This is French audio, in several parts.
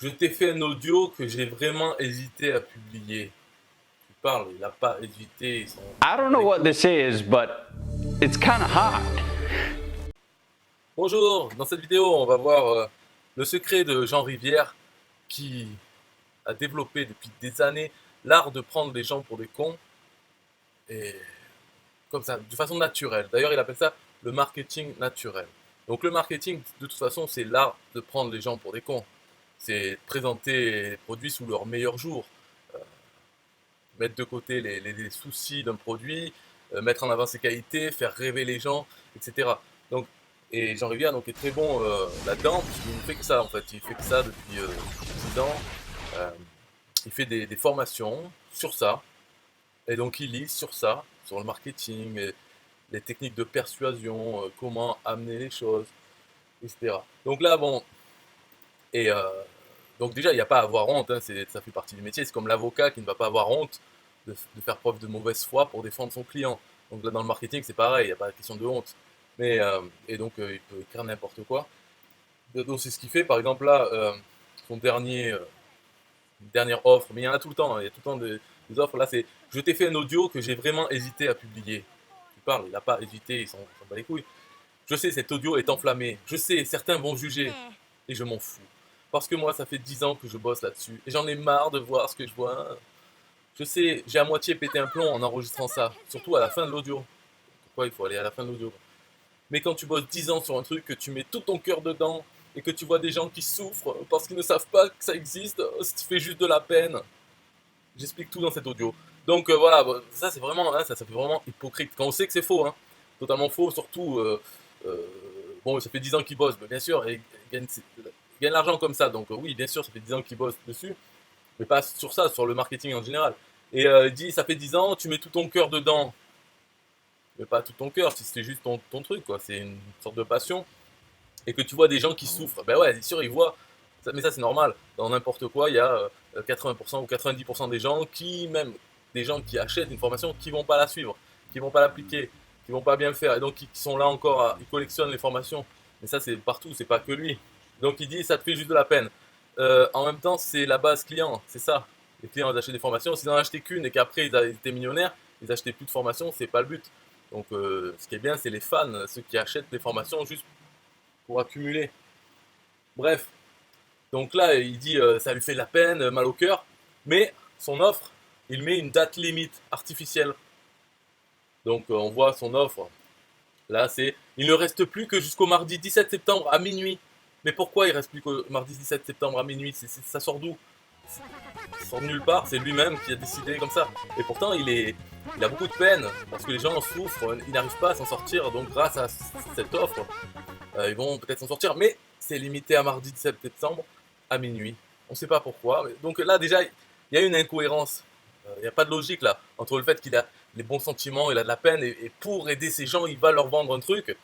Je t'ai fait un audio que j'ai vraiment hésité à publier. Tu parles, il n'a pas hésité. I don't know what this is, but it's kind of hot. Bonjour, dans cette vidéo, on va voir le secret de Jean Rivière qui a développé depuis des années l'art de prendre les gens pour des cons et comme ça, de façon naturelle. D'ailleurs, il appelle ça le marketing naturel. Donc le marketing, de toute façon, c'est l'art de prendre les gens pour des cons. C'est présenter les produits sous leur meilleur jour, mettre de côté les soucis d'un produit, mettre en avant ses qualités, faire rêver les gens, etc. Donc, et Jean Rivière donc, est très bon là-dedans, puisqu'il ne fait que ça en fait. Il fait que ça depuis 10 ans. Euh, il fait des formations sur ça, et donc il lit sur ça, sur le marketing, les techniques de persuasion, comment amener les choses, etc. Donc là, bon, et donc déjà, il n'y a pas à avoir honte, hein, ça fait partie du métier. C'est comme l'avocat qui ne va pas avoir honte de faire preuve de mauvaise foi pour défendre son client. Donc là, dans le marketing, c'est pareil, il n'y a pas de question de honte. Mais, et donc, il peut écrire n'importe quoi. Donc c'est ce qu'il fait, par exemple là, son dernière offre, mais il y en a tout le temps, hein, il y a tout le temps des offres. Là, c'est je t'ai fait un audio que j'ai vraiment hésité à publier. Tu parles, il n'a pas hésité, il s'en bat les couilles. Je sais, cet audio est enflammé. Je sais, certains vont juger. Et je m'en fous. Parce que moi, ça fait 10 ans que je bosse là-dessus. Et j'en ai marre de voir ce que je vois. Je sais, j'ai à moitié pété un plomb en enregistrant ça. Surtout à la fin de l'audio. Pourquoi il faut aller à la fin de l'audio? Mais quand tu bosses 10 ans sur un truc, que tu mets tout ton cœur dedans, et que tu vois des gens qui souffrent parce qu'ils ne savent pas que ça existe, ça te fait juste de la peine. J'explique tout dans cet audio. Donc voilà, ça c'est vraiment, hein, ça fait vraiment hypocrite. Quand on sait que c'est faux, hein, totalement faux, surtout, euh, bon, ça fait 10 ans qu'ils bossent, mais bien sûr, et ils gagnent l'argent comme ça, donc oui, bien sûr, ça fait 10 ans qu'ils bossent dessus, mais pas sur ça, sur le marketing en général. Et il dit, ça fait 10 ans, tu mets tout ton cœur dedans, mais pas tout ton cœur, si c'est juste ton truc, quoi, c'est une sorte de passion, et que tu vois des gens qui souffrent, ben ouais, bien sûr, ils voient, mais ça c'est normal, dans n'importe quoi, il y a 80% ou 90% des gens qui, même des gens qui achètent une formation, qui vont pas la suivre, qui vont pas l'appliquer, qui vont pas bien le faire, et donc qui sont là encore, ils collectionnent les formations, mais ça c'est partout, c'est pas que lui. Donc il dit, ça te fait juste de la peine. En même temps, c'est la base client, c'est ça. Les clients ils achètent des formations, s'ils en achetaient qu'une et qu'après ils étaient millionnaires, ils achetaient plus de formations, c'est pas le but. Donc ce qui est bien, c'est les fans, ceux qui achètent des formations juste pour accumuler. Bref, donc là, il dit ça lui fait de la peine, mal au cœur, mais son offre, il met une date limite artificielle. Donc on voit son offre, là c'est, il ne reste plus que jusqu'au mardi 17 septembre à minuit. Mais pourquoi il reste plus qu'au mardi 17 septembre à minuit? Ça sort d'où? Ça sort de nulle part, c'est lui-même qui a décidé comme ça. Et pourtant il a beaucoup de peine, parce que les gens en souffrent, ils n'arrivent pas à s'en sortir, donc grâce à cette offre, ils vont peut-être s'en sortir, mais c'est limité à mardi 17 septembre à minuit. On ne sait pas pourquoi. Donc là, déjà, il y a une incohérence. Il n'y a pas de logique là, entre le fait qu'il a les bons sentiments, il a de la peine, et pour aider ces gens, il va leur vendre un truc.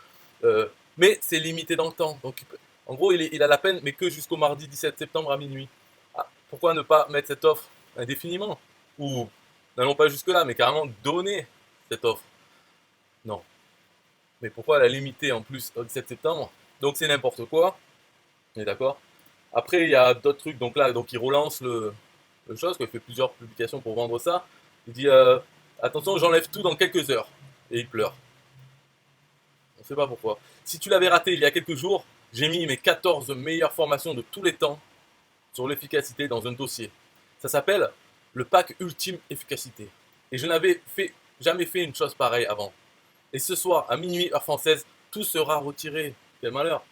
Mais c'est limité dans le temps. Donc, en gros, il a la peine, mais que jusqu'au mardi 17 septembre à minuit. Ah, pourquoi ne pas mettre cette offre indéfiniment? Ou, n'allons pas jusque-là, mais carrément donner cette offre? Non. Mais pourquoi la limiter en plus au 17 septembre? Donc c'est n'importe quoi, on est d'accord. Après, il y a d'autres trucs, donc là, donc il relance le chose, quoi. Il fait plusieurs publications pour vendre ça. Il dit attention, j'enlève tout dans quelques heures. Et il pleure. On ne sait pas pourquoi. Si tu l'avais raté il y a quelques jours, j'ai mis mes 14 meilleures formations de tous les temps sur l'efficacité dans un dossier. Ça s'appelle le pack ultime efficacité. Et je n'avais jamais fait une chose pareille avant. Et ce soir, à minuit heure française, tout sera retiré. Quel malheur.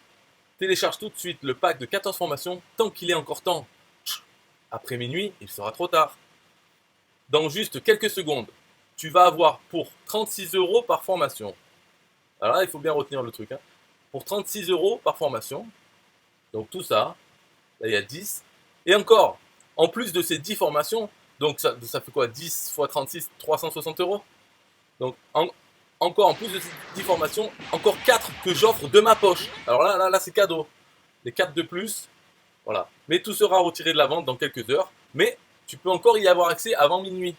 Télécharge tout de suite le pack de 14 formations tant qu'il est encore temps. Après minuit, il sera trop tard. Dans juste quelques secondes, tu vas avoir pour 36 € par formation. Alors là, il faut bien retenir le truc. Hein. Pour 36 € par formation, donc tout ça, là il y a 10. Et encore, en plus de ces 10 formations, donc ça fait quoi? 10 fois 36, 360 €. Donc encore en plus de ces 10 formations, encore 4 que j'offre de ma poche. Alors là c'est cadeau. Les 4 de plus, voilà. Mais tout sera retiré de la vente dans quelques heures. Mais tu peux encore y avoir accès avant minuit.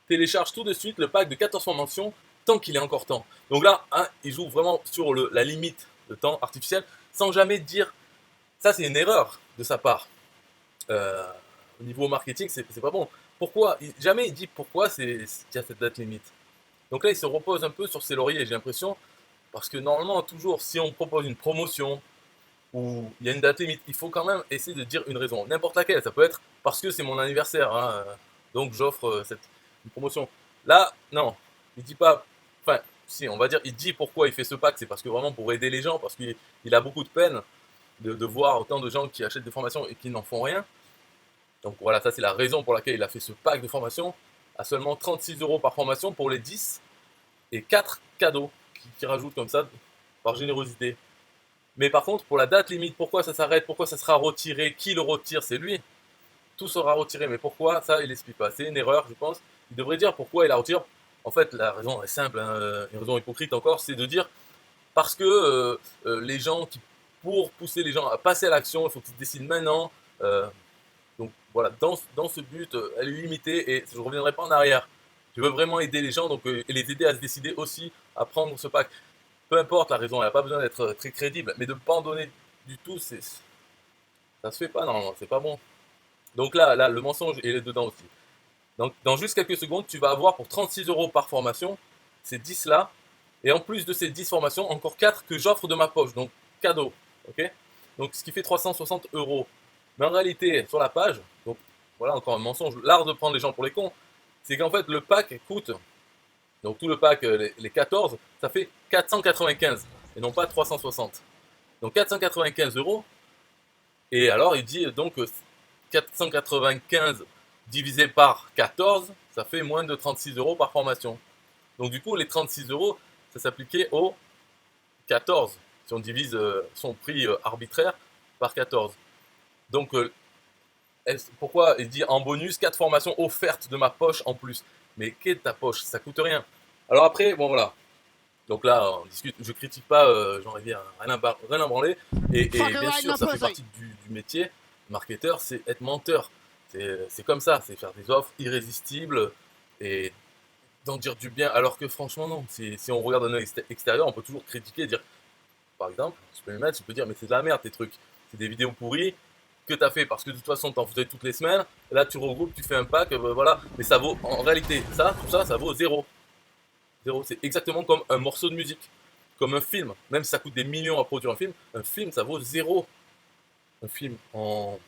Télécharge tout de suite le pack de 14 formations tant qu'il est encore temps. Donc là, hein, il joue vraiment sur la limite de temps artificiel sans jamais dire ça, c'est une erreur de sa part. au niveau marketing, c'est pas bon. Pourquoi jamais il dit pourquoi qu'il y a cette date limite. Donc là, il se repose un peu sur ses lauriers, j'ai l'impression, parce que normalement, toujours, si on propose une promotion ou il y a une date limite, il faut quand même essayer de dire une raison, n'importe laquelle. Ça peut être parce que c'est mon anniversaire, hein, donc j'offre une promotion. Là, non, il dit pas. Enfin, si, on va dire, il dit pourquoi il fait ce pack, c'est parce que vraiment pour aider les gens, parce qu'il a beaucoup de peine de voir autant de gens qui achètent des formations et qui n'en font rien. Donc voilà, ça c'est la raison pour laquelle il a fait ce pack de formation à seulement 36 € par formation pour les 10 et 4 cadeaux qui rajoutent comme ça par générosité. Mais par contre, pour la date limite, pourquoi ça s'arrête, pourquoi ça sera retiré, qui le retire, c'est lui. Tout sera retiré, mais pourquoi, ça il n'explique pas. C'est une erreur, je pense. Il devrait dire pourquoi il la retire. En fait, la raison est simple, hein, une raison hypocrite encore, c'est de dire parce que les gens pour pousser les gens à passer à l'action, il faut qu'ils décident maintenant. Donc voilà, dans ce but, elle est limitée et je ne reviendrai pas en arrière. Je veux vraiment aider les gens donc, et les aider à se décider aussi à prendre ce pack. Peu importe la raison, elle n'a pas besoin d'être très crédible, mais de ne pas en donner du tout, ça se fait pas normalement, c'est pas bon. Donc là, le mensonge il est dedans aussi. Donc dans juste quelques secondes, tu vas avoir pour 36 € par formation, ces 10 là, et en plus de ces 10 formations, encore 4 que j'offre de ma poche, donc cadeau, ok. Donc ce qui fait 360 €. Mais en réalité, sur la page, donc voilà encore un mensonge, l'art de prendre les gens pour les cons, c'est qu'en fait le pack coûte, donc tout le pack, les 14, ça fait 495 et non pas 360. Donc 495 €. Et alors il dit donc 495 divisé par 14, ça fait moins de 36 € par formation. Donc du coup les 36 €, ça s'appliquait aux 14, si on divise son prix arbitraire par 14. Donc pourquoi il dit en bonus 4 formations offertes de ma poche en plus. Mais qu'est ta poche, ça coûte rien. Alors après, bon voilà. Donc là, on discute, je critique pas, j'en ai rien à branler. Et bien sûr, ça fait partie du métier. Marketeur, c'est être menteur. C'est comme ça, c'est faire des offres irrésistibles et d'en dire du bien. Alors que franchement, non. Si on regarde d'un œil extérieur, on peut toujours critiquer, dire, par exemple, je peux dire, mais c'est de la merde tes trucs. C'est des vidéos pourries que tu as fait parce que de toute façon, tu en faisais toutes les semaines. Et là, tu regroupes, tu fais un pack, voilà. Mais ça vaut, en réalité, tout ça, ça vaut zéro. Zéro. C'est exactement comme un morceau de musique, comme un film. Même si ça coûte des millions à produire un film, ça vaut zéro. Un film en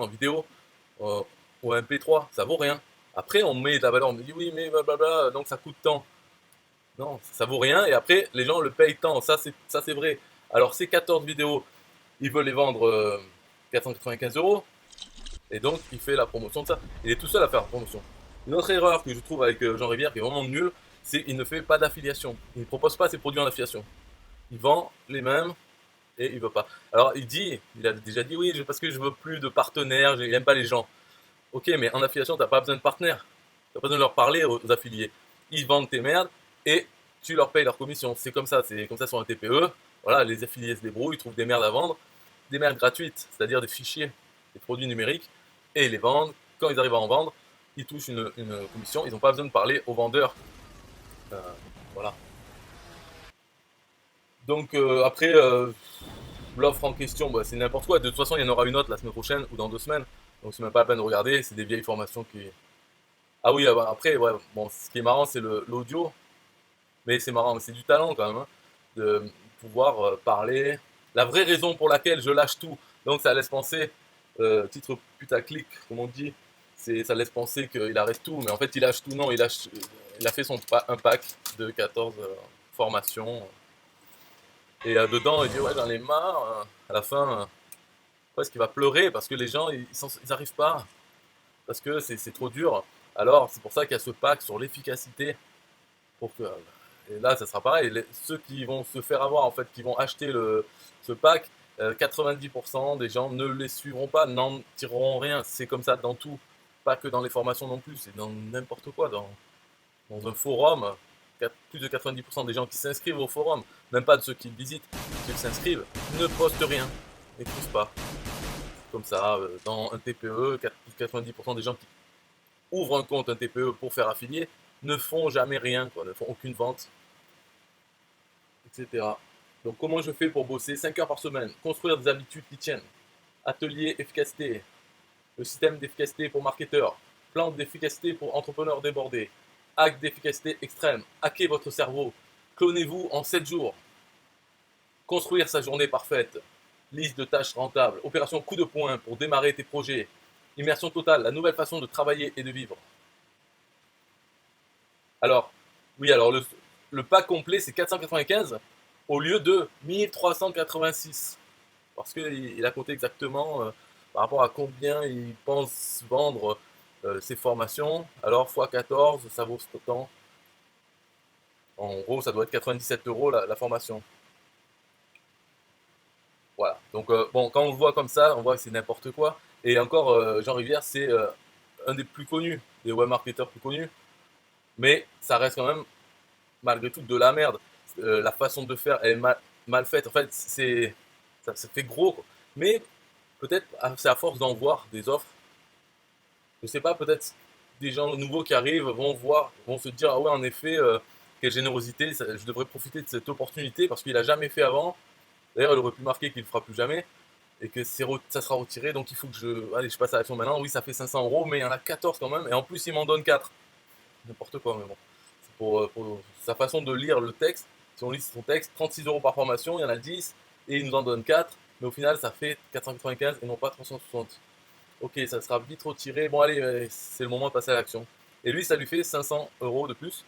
vidéo ou un MP3, ça vaut rien. Après, on met de la valeur, on me dit oui, mais blablabla, donc ça coûte tant. Non, ça vaut rien. Et après, les gens le payent tant. Ça, c'est vrai. Alors, ces 14 vidéos, ils veulent les vendre 495 €. Et donc, il fait la promotion de ça. Il est tout seul à faire la promotion. Une autre erreur que je trouve avec Jean Rivière qui est vraiment nulle, c'est qu'il ne fait pas d'affiliation. Il ne propose pas ses produits en affiliation. Il vend les mêmes et il veut pas. Alors il a déjà dit oui, parce que je veux plus de partenaires, il n'aime pas les gens. Ok, mais en affiliation, tu n'as pas besoin de partenaires. Tu n'as pas besoin de leur parler aux affiliés. Ils vendent tes merdes et tu leur payes leur commission. C'est comme ça sur un TPE. Voilà, les affiliés se débrouillent, ils trouvent des merdes à vendre, des merdes gratuites, c'est-à-dire des fichiers, des produits numériques, et ils les vendent. Quand ils arrivent à en vendre, ils touchent une commission. Ils n'ont pas besoin de parler aux vendeurs. Voilà. Donc après, l'offre en question, bah, c'est n'importe quoi. De toute façon, il y en aura une autre la semaine prochaine ou dans 2 semaines. Donc c'est même pas la peine de regarder. C'est des vieilles formations qui. Ah oui, après, ouais, bon, ce qui est marrant, c'est l'audio. Mais c'est marrant, c'est du talent quand même, hein, de pouvoir parler. La vraie raison pour laquelle je lâche tout, donc ça laisse penser, titre putaclic, comme on dit, ça laisse penser qu'il arrête tout, mais en fait il lâche tout, non, il a fait un pack de 14 formations. Et dedans, il dit ouais, j'en ai marre. À la fin, presque il va pleurer parce que les gens, ils n'arrivent pas. Parce que c'est trop dur. Alors, c'est pour ça qu'il y a ce pack sur l'efficacité. Et là, ça sera pareil. Ceux qui vont se faire avoir, en fait, qui vont acheter ce pack, 90% des gens ne les suivront pas, n'en tireront rien. C'est comme ça dans tout. Pas que dans les formations non plus, c'est dans n'importe quoi. Dans un forum, plus de 90% des gens qui s'inscrivent au forum, même pas de ceux qui le visitent, ceux qui s'inscrivent, ne postent rien, n'écrivent pas. Comme ça, dans un TPE, plus de 90% des gens qui ouvrent un compte, un TPE pour faire affilier, ne font jamais rien, ne font aucune vente, etc. Donc comment je fais pour bosser 5 heures par semaine, construire des habitudes qui tiennent. atelier efficacité, le système d'efficacité pour marketeurs, plan d'efficacité pour entrepreneurs débordés, hack d'efficacité extrême, hacker votre cerveau, clonez-vous en 7 jours, construire sa journée parfaite, liste de tâches rentables, opération coup de poing pour démarrer tes projets, immersion totale, la nouvelle façon de travailler et de vivre. Alors, oui, alors le pack complet c'est 495 au lieu de 1386. Parce qu'il a compté exactement par rapport à combien il pense vendre ses formations. Alors, x 14, ça vaut ce temps. En gros, ça doit être 97 € la formation. Voilà. Donc, bon, quand on le voit comme ça, on voit que c'est n'importe quoi. Et encore, Jean Rivière, c'est un des plus connus, des webmarketeurs plus connus. Mais ça reste quand même, malgré tout, de la merde. La façon de faire est mal faite. En fait, ça fait gros, quoi. Mais peut-être c'est à force d'en voir des offres. Je sais pas, peut-être des gens nouveaux qui arrivent vont voir, vont se dire ah ouais en effet quelle générosité, je devrais profiter de cette opportunité parce qu'il a jamais fait avant. D'ailleurs il aurait pu marquer qu'il ne fera plus jamais et que ça sera retiré donc il faut que je passe à l'action maintenant. Oui ça fait 500 €, mais il y en a 14 quand même et en plus il m'en donne 4. N'importe quoi, mais bon. C'est pour sa façon de lire le texte. Si on lit son texte, 36 € par formation, il y en a 10 et il nous en donne 4, mais au final ça fait 495 et non pas 360. Ok, ça sera vite retiré. Bon, allez, c'est le moment de passer à l'action. Et lui, ça lui fait 500 € de plus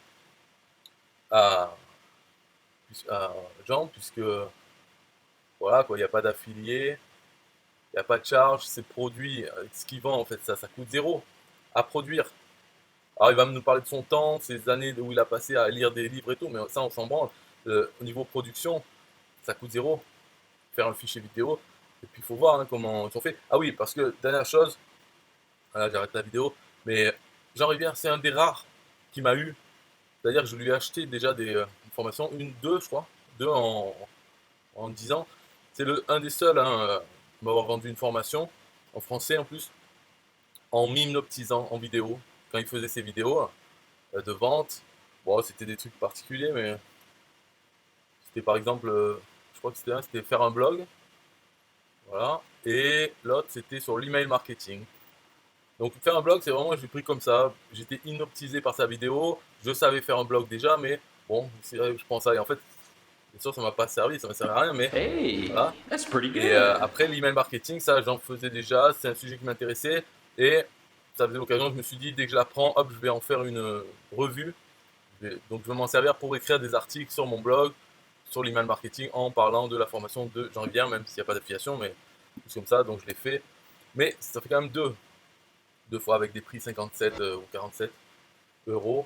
à, à Jean, puisque voilà, quoi, il n'y a pas d'affilié, il n'y a pas de charge, c'est produit, ce qu'il vend en fait, ça coûte zéro à produire. Alors, il va nous parler de son temps, ses années où il a passé à lire des livres et tout, mais ça, on s'en branle. Au niveau production, ça coûte zéro. Faire un fichier vidéo, et puis il faut voir hein, comment ils ont fait. Ah oui, parce que dernière chose, voilà, j'arrête la vidéo, mais Jean Rivière, c'est un des rares qui m'a eu, c'est-à-dire que je lui ai acheté déjà des formations, deux, je crois, deux en 10 ans. C'est un des seuls hein, m'avoir vendu une formation, en français en plus, en m'hypnotisant en vidéo, quand il faisait ses vidéos de vente. Bon, c'était des trucs particuliers, mais c'était par exemple, je crois que c'était faire un blog, voilà, et l'autre c'était sur l'email marketing. Donc faire un blog, c'est vraiment, j'ai pris comme ça, j'étais hypnotisé par sa vidéo, je savais faire un blog déjà, mais bon, je prends ça, et en fait, bien sûr, ça m'a pas servi, ça m'a servi à rien, mais Hey, voilà. that's pretty good. Et après, l'email marketing, ça, j'en faisais déjà, c'est un sujet qui m'intéressait, et ça faisait l'occasion, je me suis dit, dès que je l'apprends, hop, je vais en faire une revue, donc je vais m'en servir pour écrire des articles sur mon blog, sur l'email marketing, en parlant de la formation de Jean Rivière, même s'il n'y a pas d'affiliation, mais plus comme ça, donc je l'ai fait. Mais ça fait quand même deux fois avec des prix 57 ou 47 €.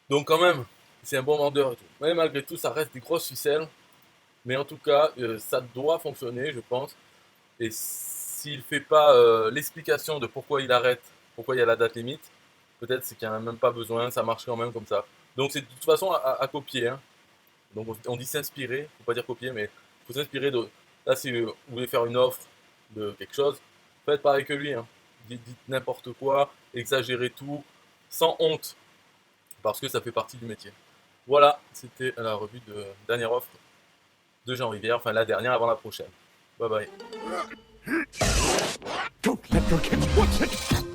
Donc quand même, c'est un bon vendeur et tout. Mais malgré tout, ça reste des grosses ficelles. Mais en tout cas, ça doit fonctionner, je pense. Et s'il ne fait pas l'explication de pourquoi il arrête, pourquoi il y a la date limite, peut-être c'est qu'il n'y en a même pas besoin, ça marche quand même comme ça. Donc c'est de toute façon à copier. Hein. Donc on dit s'inspirer, il ne faut pas dire copier, mais il faut s'inspirer de... Là, si vous voulez faire une offre de quelque chose, faites pareil que lui. Hein. Dites n'importe quoi, exagérez tout, sans honte, parce que ça fait partie du métier. Voilà, c'était la revue de dernière offre de Jean Rivière, enfin la dernière avant la prochaine. Bye bye. Don't let your kids watch it!